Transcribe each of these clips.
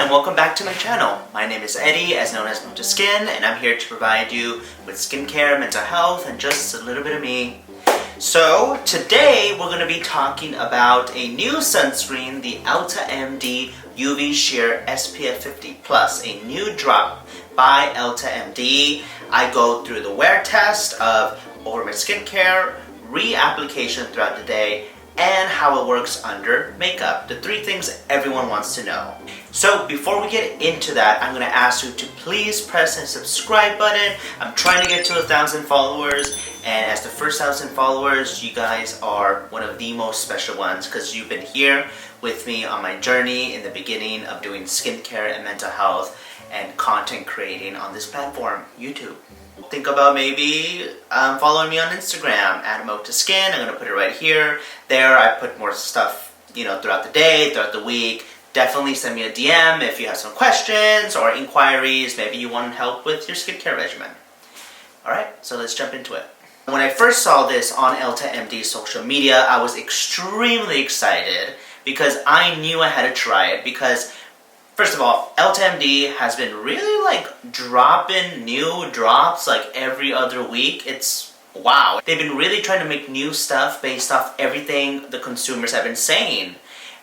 and welcome back to my channel. My name is Eddie, as known as Mottaskin, and I'm here to provide you with skincare, mental health, and just a little bit of me. So today we're going to be talking about a new sunscreen, the EltaMD Sheer SPF 50 Plus, a new drop by EltaMD. I go through the wear test of over my skincare, reapplication throughout the day, and how it works under makeup. The three things everyone wants to know. So before we get into that, I'm going to ask you to please press the subscribe button. I'm trying to get to 1,000 followers, and as the first 1,000 followers, you guys are one of the most special ones because you've been here with me on my journey in the beginning of doing skincare and mental health and content creating on this platform, YouTube. Think about maybe following me on Instagram at Mottaskin. I'm going to put it right here. There I put more stuff, throughout the day, throughout the week. Definitely send me a DM if you have some questions or inquiries. Maybe you want help with your skincare regimen. Alright, so let's jump into it. When I first saw this on EltaMD's social media, I was extremely excited because I knew I had to try it because first of all, EltaMD has been really dropping new drops every other week. It's wow. They've been really trying to make new stuff based off everything the consumers have been saying.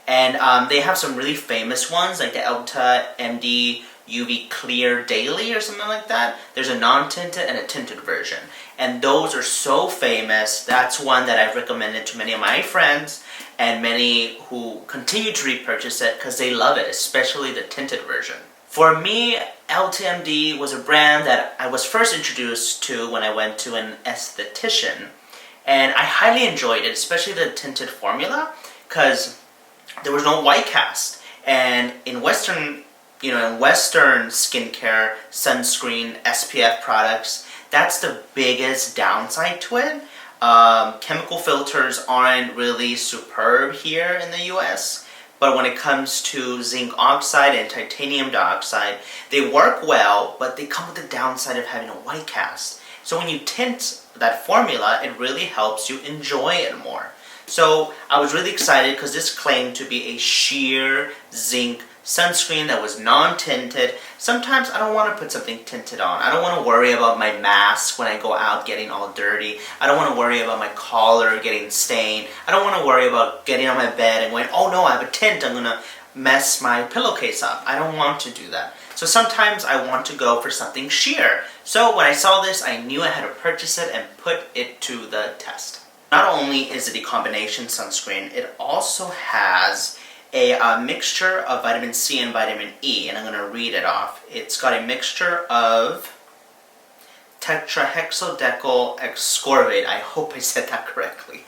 And they have some really famous ones like the EltaMD UV Clear Daily or something like that. There's a non-tinted and a tinted version. And those are so famous. That's one that I've recommended to many of my friends and many who continue to repurchase it because they love it, especially the tinted version. For me, EltaMD was a brand that I was first introduced to when I went to an esthetician. And I highly enjoyed it, especially the tinted formula, because there was no white cast. And in Western skincare, sunscreen, SPF products, that's the biggest downside to it. Chemical filters aren't really superb here in the US, but when it comes to zinc oxide and titanium dioxide, they work well, but they come with the downside of having a white cast. So when you tint that formula, it really helps you enjoy it more. So I was really excited because this claimed to be a sheer zinc sunscreen that was non-tinted. Sometimes I don't want to put something tinted on. I don't want to worry about my mask when I go out getting all dirty. I don't want to worry about my collar getting stained. I don't want to worry about getting on my bed and going, oh no, I have a tint, I'm going to mess my pillowcase up. I don't want to do that. So sometimes I want to go for something sheer. So when I saw this, I knew I had to purchase it and put it to the test. Not only is it a combination sunscreen, it also has a mixture of vitamin C and vitamin E, and I'm going to read it off. It's got a mixture of tetrahexadecyl ascorbate. I hope I said that correctly.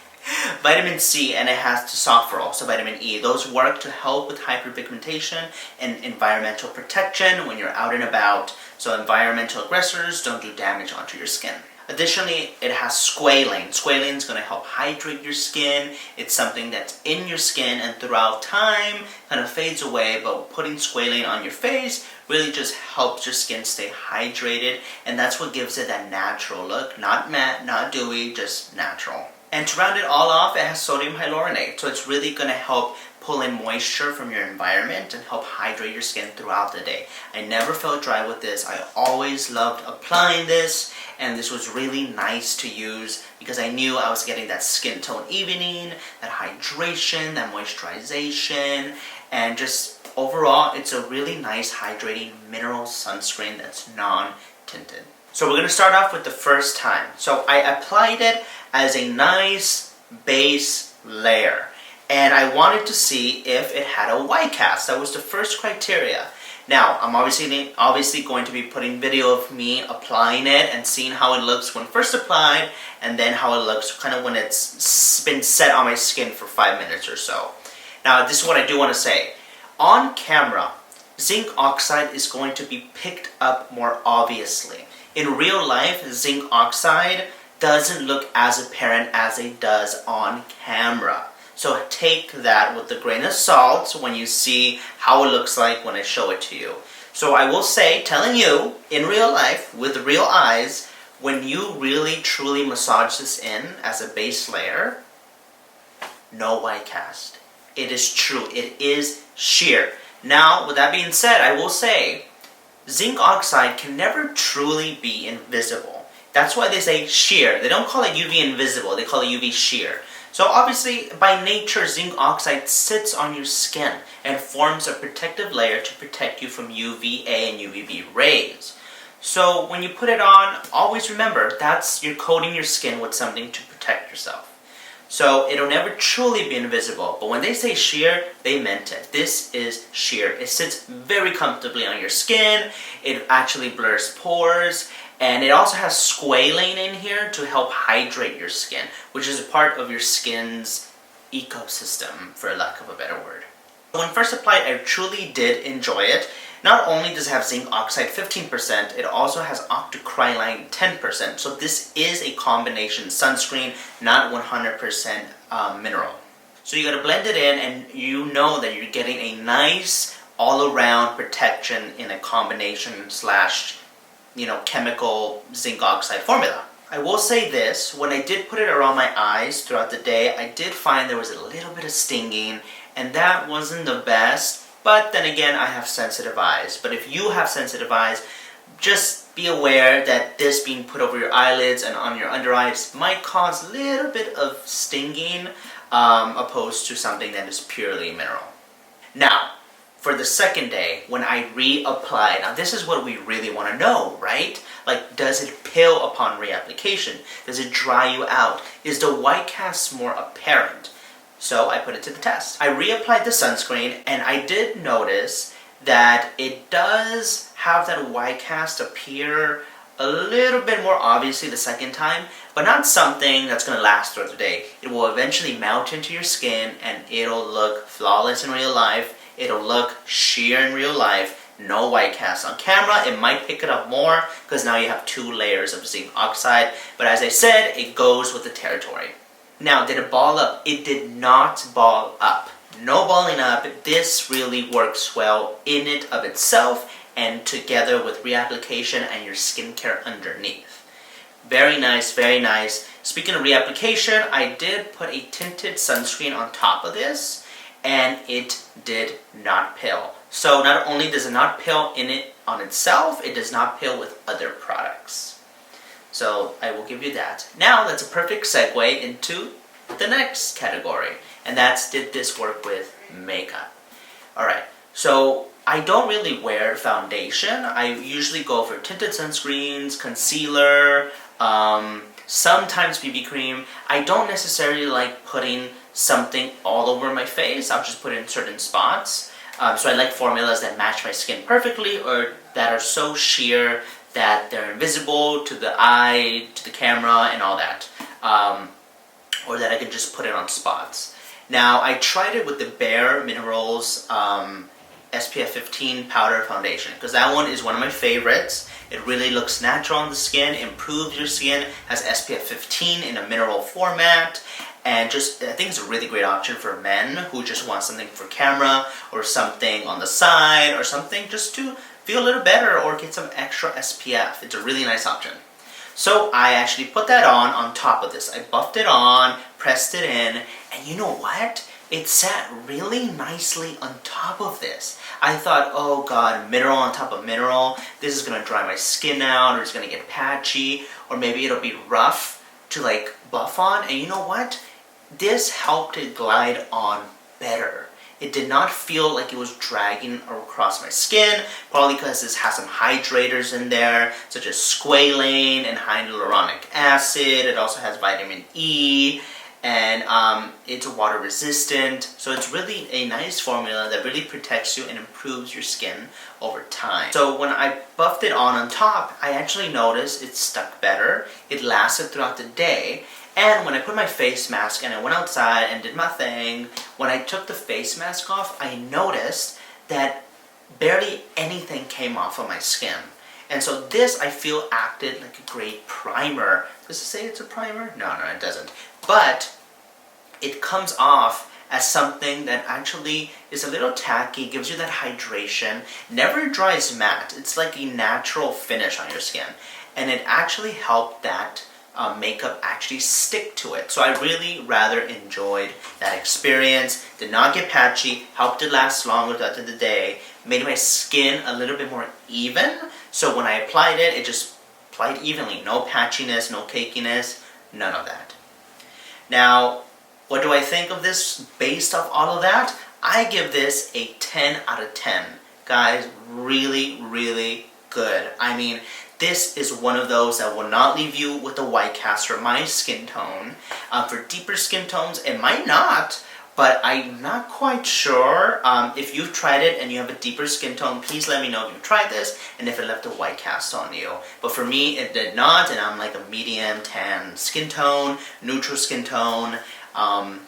Vitamin C, and it has tocopherol, so vitamin E. Those work to help with hyperpigmentation and environmental protection when you're out and about, so environmental aggressors don't do damage onto your skin. Additionally, it has squalane. Squalane is going to help hydrate your skin. It's something that's in your skin and throughout time kind of fades away, but putting squalane on your face really just helps your skin stay hydrated, and that's what gives it that natural look. Not matte, not dewy, just natural. And to round it all off, it has sodium hyaluronate, so it's really going to help pull in moisture from your environment and help hydrate your skin throughout the day. I never felt dry with this. I always loved applying this, and this was really nice to use because I knew I was getting that skin tone evening, that hydration, that moisturization, and just overall, it's a really nice hydrating mineral sunscreen that's non-tinted. So we're going to start off with the first time. So I applied it as a nice base layer, and I wanted to see if it had a white cast. That was the first criteria. Now, I'm obviously going to be putting video of me applying it and seeing how it looks when first applied, and then how it looks kind of when it's been set on my skin for 5 minutes or so. Now, this is what I do want to say. On camera, zinc oxide is going to be picked up more obviously. In real life, zinc oxide doesn't look as apparent as it does on camera. So take that with a grain of salt when you see how it looks like when I show it to you. So I will say, telling you, in real life, with real eyes, when you really truly massage this in as a base layer, no white cast. It is true. It is sheer. Now, with that being said, I will say, zinc oxide can never truly be invisible. That's why they say sheer. They don't call it UV invisible, they call it UV sheer. So obviously, by nature, zinc oxide sits on your skin and forms a protective layer to protect you from UVA and UVB rays. So when you put it on, always remember, you're coating your skin with something to protect yourself. So it'll never truly be invisible, but when they say sheer, they meant it. This is sheer. It sits very comfortably on your skin, it actually blurs pores, and it also has squalane in here to help hydrate your skin, which is a part of your skin's ecosystem, for lack of a better word. When first applied, I truly did enjoy it. Not only does it have zinc oxide 15%, it also has octocrylene 10%. So this is a combination sunscreen, not 100% mineral. So you gotta blend it in, and you know that you're getting a nice all-around protection in a combination slash, chemical zinc oxide formula. I will say this, when I did put it around my eyes throughout the day, I did find there was a little bit of stinging, and that wasn't the best. But then again, I have sensitive eyes. But if you have sensitive eyes, just be aware that this being put over your eyelids and on your under eyes might cause a little bit of stinging, opposed to something that is purely mineral. Now, for the second day, when I reapplied, now this is what we really want to know, right? Like, does it peel upon reapplication? Does it dry you out? Is the white cast more apparent? So I put it to the test. I reapplied the sunscreen, and I did notice that it does have that white cast appear a little bit more obviously the second time, but not something that's going to last throughout the day. It will eventually melt into your skin, and it'll look flawless in real life. It'll look sheer in real life. No white cast. On camera, it might pick it up more because now you have 2 layers of zinc oxide, but as I said, it goes with the territory. Now, did it ball up? It did not ball up. No balling up. This really works well in it of itself and together with reapplication and your skincare underneath. Very nice, very nice. Speaking of reapplication, I did put a tinted sunscreen on top of this, and it did not peel. So not only does it not peel in it on itself, it does not peel with other products. So I will give you that. Now that's a perfect segue into the next category, and that's, did this work with makeup? Alright, so I don't really wear foundation. I usually go for tinted sunscreens, concealer, sometimes BB cream. I don't necessarily like putting something all over my face. I'll just put it in certain spots. So I like formulas that match my skin perfectly, or that are so sheer that they're invisible to the eye, to the camera, and all that. Or that I can just put it on spots. Now, I tried it with the Bare Minerals SPF 15 powder foundation, because that one is one of my favorites. It really looks natural on the skin, improves your skin, has SPF 15 in a mineral format, and just, I think it's a really great option for men who just want something for camera, or something on the side, or something just to feel a little better or get some extra SPF. It's a really nice option. So I actually put that on top of this. I buffed it on, pressed it in, and you know what? It sat really nicely on top of this. I thought, oh god, mineral on top of mineral, this is going to dry my skin out, or it's going to get patchy, or maybe it'll be rough to like buff on, and you know what? This helped it glide on better. It did not feel like it was dragging across my skin, probably because this has some hydrators in there, such as squalane and hyaluronic acid. It also has vitamin E, and it's water resistant. So it's really a nice formula that really protects you and improves your skin over time. So when I buffed it on top, I actually noticed it stuck better. It lasted throughout the day. And when I put my face mask and I went outside and did my thing, when I took the face mask off, I noticed that barely anything came off of my skin. And so this, I feel, acted like a great primer. Does it say it's a primer? No, it doesn't. But it comes off as something that actually is a little tacky, gives you that hydration, never dries matte. It's like a natural finish on your skin. And it actually helped that makeup actually stick to it. So I really rather enjoyed that experience. Did not get patchy, helped it last longer at the end of the day, made my skin a little bit more even. So when I applied it, it just applied evenly. No patchiness, no cakiness, none of that. Now, what do I think of this based off all of that? I give this a 10 out of 10. Guys, really, really good. I mean, this is one of those that will not leave you with a white cast for my skin tone. For deeper skin tones, it might not, but I'm not quite sure. If you've tried it and you have a deeper skin tone, please let me know if you've tried this and if it left a white cast on you. But for me, it did not, and I'm like a medium tan skin tone, neutral skin tone. I'm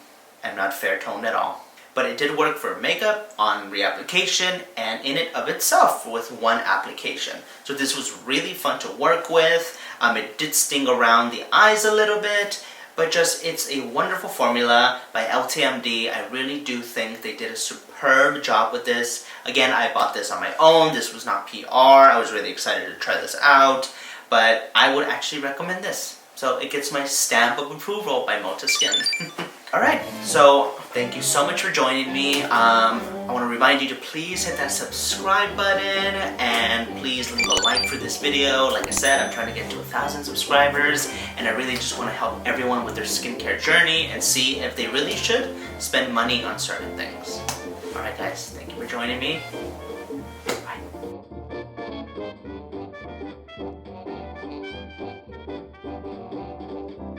not fair toned at all. But it did work for makeup, on reapplication, and in it of itself with one application. So this was really fun to work with. It did sting around the eyes a little bit, but just it's a wonderful formula by EltaMD. I really do think they did a superb job with this. Again, I bought this on my own. This was not PR. I was really excited to try this out, but I would actually recommend this. So it gets my stamp of approval by Mottaskin. Alright, so thank you so much for joining me. I want to remind you to please hit that subscribe button and please leave a like for this video. Like I said, I'm trying to get to 1,000 subscribers and I really just want to help everyone with their skincare journey and see if they really should spend money on certain things. Alright guys, thank you for joining me. Bye.